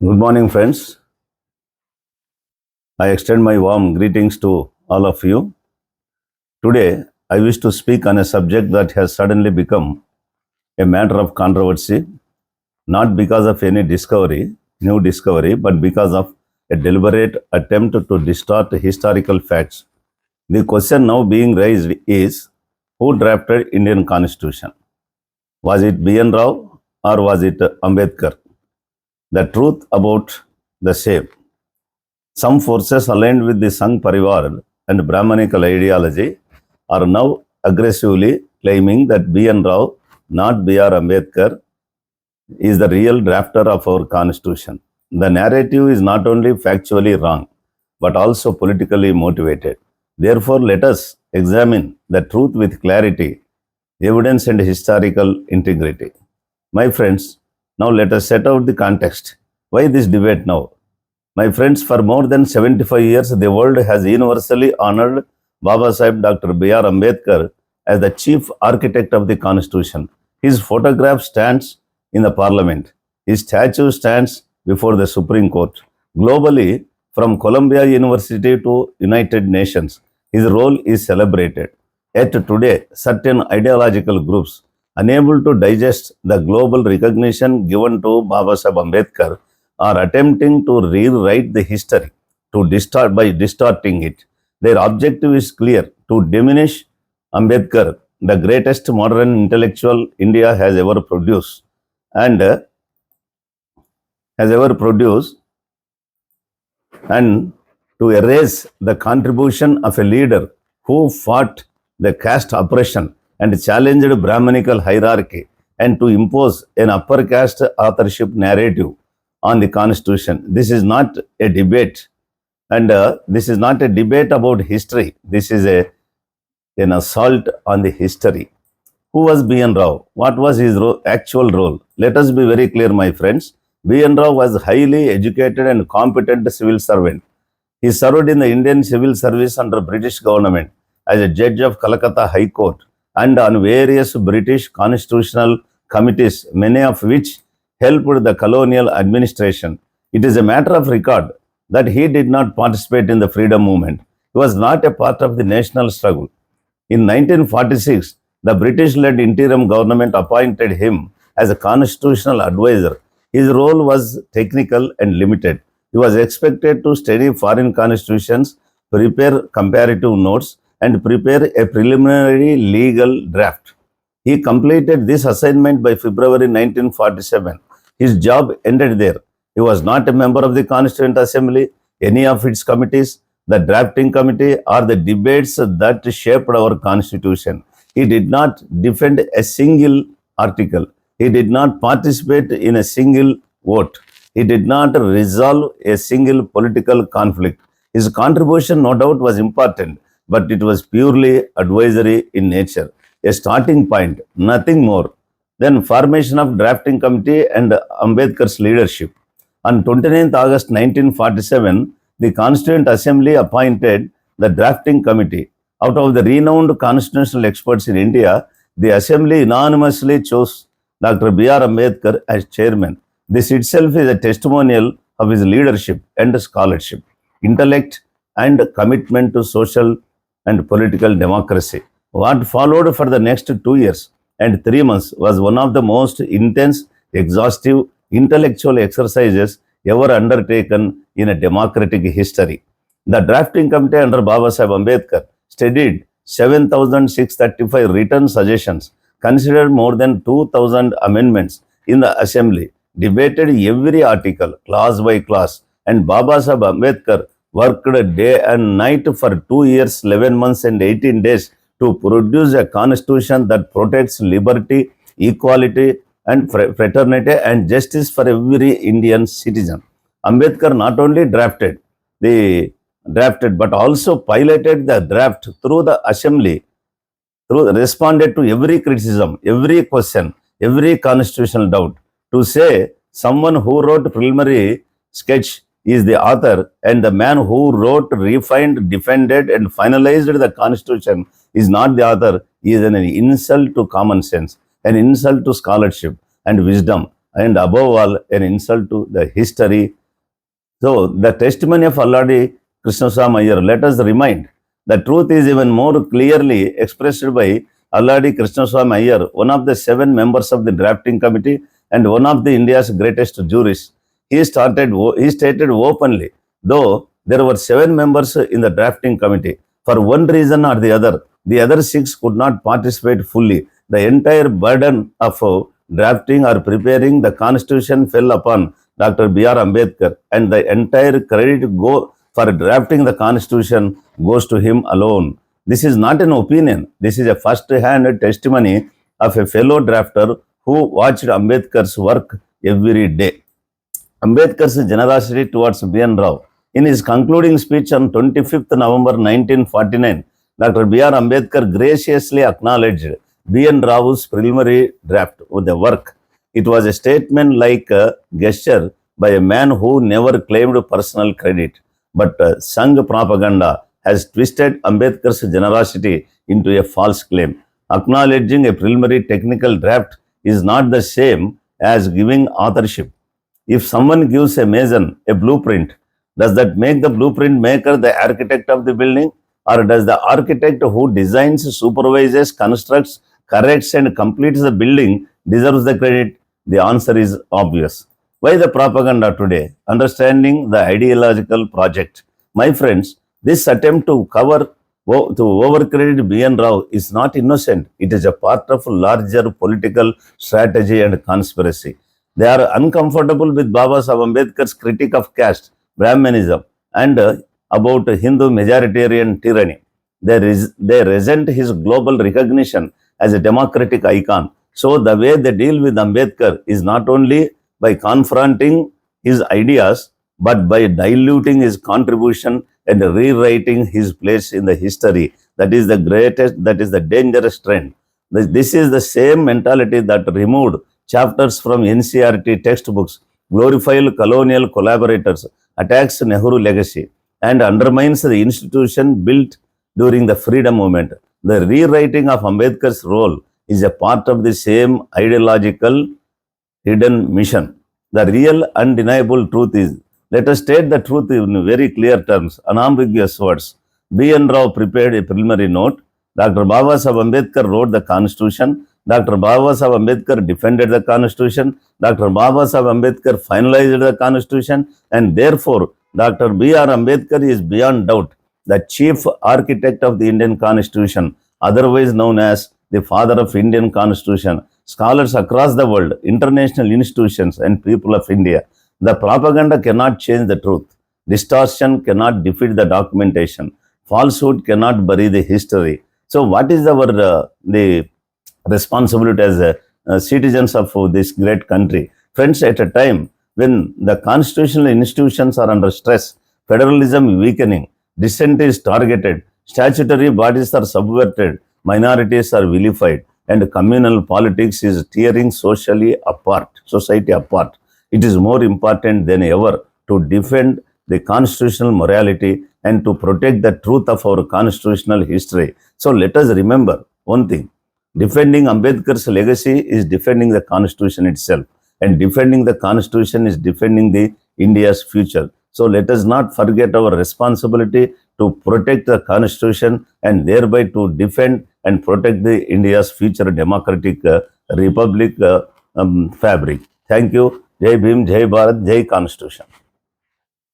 Good morning, friends. I extend my warm greetings to all of you. Today, I wish to speak on a subject that has suddenly become a matter of controversy, not because of any new discovery, but because of a deliberate attempt to distort historical facts. The question now being raised is, who drafted Indian Constitution? Was it B.N. Rao or was it Ambedkar? The truth about the same. Some forces aligned with the Sangh Parivar and Brahmanical ideology are now aggressively claiming that B.N. Rao, not B.R. Ambedkar, is the real drafter of our constitution. The narrative is not only factually wrong, but also politically motivated. Therefore, let us examine the truth with clarity, evidence, and historical integrity. My friends, now let us set out the context. Why this debate now? My friends, for more than 75 years, the world has universally honored Baba Sahib Dr. B.R. Ambedkar as the chief architect of the Constitution. His photograph stands in the Parliament. His statue stands before the Supreme Court. Globally, from Columbia University to United Nations, his role is celebrated. Yet today, certain ideological groups, unable to digest the global recognition given to Baba Sahib Ambedkar, are attempting to rewrite the history by distorting it. Their objective is clear: to diminish Ambedkar, the greatest modern intellectual India has ever produced, and has ever produced, and to erase the contribution of a leader who fought the caste oppression and challenged Brahmanical hierarchy, and to impose an upper caste authorship narrative on the constitution. This is not a debate, and this is not a debate about history. This is an assault on the history. Who was B.N. Rao? What was his actual role? Let us be very clear, my friends. B.N. Rao was a highly educated and competent civil servant. He served in the Indian civil service under British government as a judge of Calcutta High Court and on various British constitutional committees, many of which helped the colonial administration. It is a matter of record that he did not participate in the freedom movement. He was not a part of the national struggle. In 1946, the British-led interim government appointed him as a constitutional advisor. His role was technical and limited. He was expected to study foreign constitutions, prepare comparative notes, and prepare a preliminary legal draft. He completed this assignment by February 1947. His job ended there. He was not a member of the Constituent Assembly, any of its committees, the drafting committee, or the debates that shaped our Constitution. He did not defend a single article. He did not participate in a single vote. He did not resolve a single political conflict. His contribution, no doubt, was important, but it was purely advisory in nature, a starting point, nothing more. Then formation of drafting committee and Ambedkar's leadership. On 29th August 1947, the Constituent Assembly appointed the drafting committee. Out of the renowned constitutional experts in India, the Assembly unanimously chose Dr. B.R. Ambedkar as chairman. This itself is a testimonial of his leadership and scholarship, intellect, and commitment to social and political democracy. What followed for the next 2 years and 3 months was one of the most intense, exhaustive intellectual exercises ever undertaken in a democratic history. The drafting committee under Baba Sahib Ambedkar studied 7,635 written suggestions, considered more than 2,000 amendments in the assembly, debated every article, clause by clause, and Baba Sahib Ambedkar worked day and night for 2 years, 11 months, and 18 days to produce a constitution that protects liberty, equality, and fraternity and justice for every Indian citizen. Ambedkar not only drafted but also piloted the draft through the assembly, responded to every criticism, every question, every constitutional doubt. To say someone who wrote preliminary sketch is the author and the man who wrote, refined, defended, and finalized the constitution is not the author is an insult to common sense, an insult to scholarship and wisdom, and above all, an insult to the history. So, the testimony of Alladi Krishnaswamy Iyer, let us remind, the truth is even more clearly expressed by Alladi Krishnaswamy Iyer, one of the 7 members of the drafting committee and one of the India's greatest jurists. He stated openly, though there were 7 members in the drafting committee, for one reason or the other 6 could not participate fully. The entire burden of drafting or preparing the constitution fell upon Dr. B.R. Ambedkar, and the entire credit for drafting the constitution goes to him alone. This is not an opinion. This is a first-hand testimony of a fellow drafter who watched Ambedkar's work every day. Ambedkar's generosity towards B.N. Rao. In his concluding speech on 25th November 1949, Dr. B.R. Ambedkar graciously acknowledged B.N. Rao's preliminary draft of the work. It was a statement-like gesture by a man who never claimed personal credit, but Sangh propaganda has twisted Ambedkar's generosity into a false claim. Acknowledging a preliminary technical draft is not the same as giving authorship. If someone gives a mason a blueprint, does that make the blueprint maker the architect of the building? Or does the architect who designs, supervises, constructs, corrects and completes the building deserves the credit? The answer is obvious. Why the propaganda today? Understanding the ideological project. My friends, this attempt to overcredit B.N. Rao is not innocent. It is a part of a larger political strategy and conspiracy. They are uncomfortable with Baba Sahib Ambedkar's critique of caste, Brahmanism, and about Hindu majoritarian tyranny. They resent his global recognition as a democratic icon. So the way they deal with Ambedkar is not only by confronting his ideas, but by diluting his contribution and rewriting his place in the history. That is the dangerous trend. This is the same mentality that removed chapters from NCERT textbooks, glorified colonial collaborators, attacks Nehru legacy, and undermines the institution built during the freedom movement. The rewriting of Ambedkar's role is a part of the same ideological hidden mission. The real undeniable truth is, let us state the truth in very clear terms, unambiguous words. B.N. Rao prepared a preliminary note. Dr. Baba Sahib Ambedkar wrote the constitution. Dr. Baba Sahib Ambedkar defended the constitution. Dr. Baba Sahib Ambedkar finalized the constitution, and therefore Dr. B.R. Ambedkar is beyond doubt the chief architect of the Indian Constitution, otherwise known as the father of Indian Constitution. Scholars across the world, international institutions, and people of India, the propaganda cannot change the truth. Distortion cannot defeat the documentation. Falsehood cannot bury the history. So, what is our the responsibility as citizens of this great country? Friends, at a time when the constitutional institutions are under stress, federalism weakening, dissent is targeted, statutory bodies are subverted, minorities are vilified, and communal politics is tearing society apart. It is more important than ever to defend the constitutional morality and to protect the truth of our constitutional history. So let us remember one thing. Defending Ambedkar's legacy is defending the constitution itself, and defending the constitution is defending the India's future. So let us not forget our responsibility to protect the constitution and thereby to defend and protect the India's future democratic republic fabric. Thank you. Jai Bhim, Jai Bharat, Jai Constitution.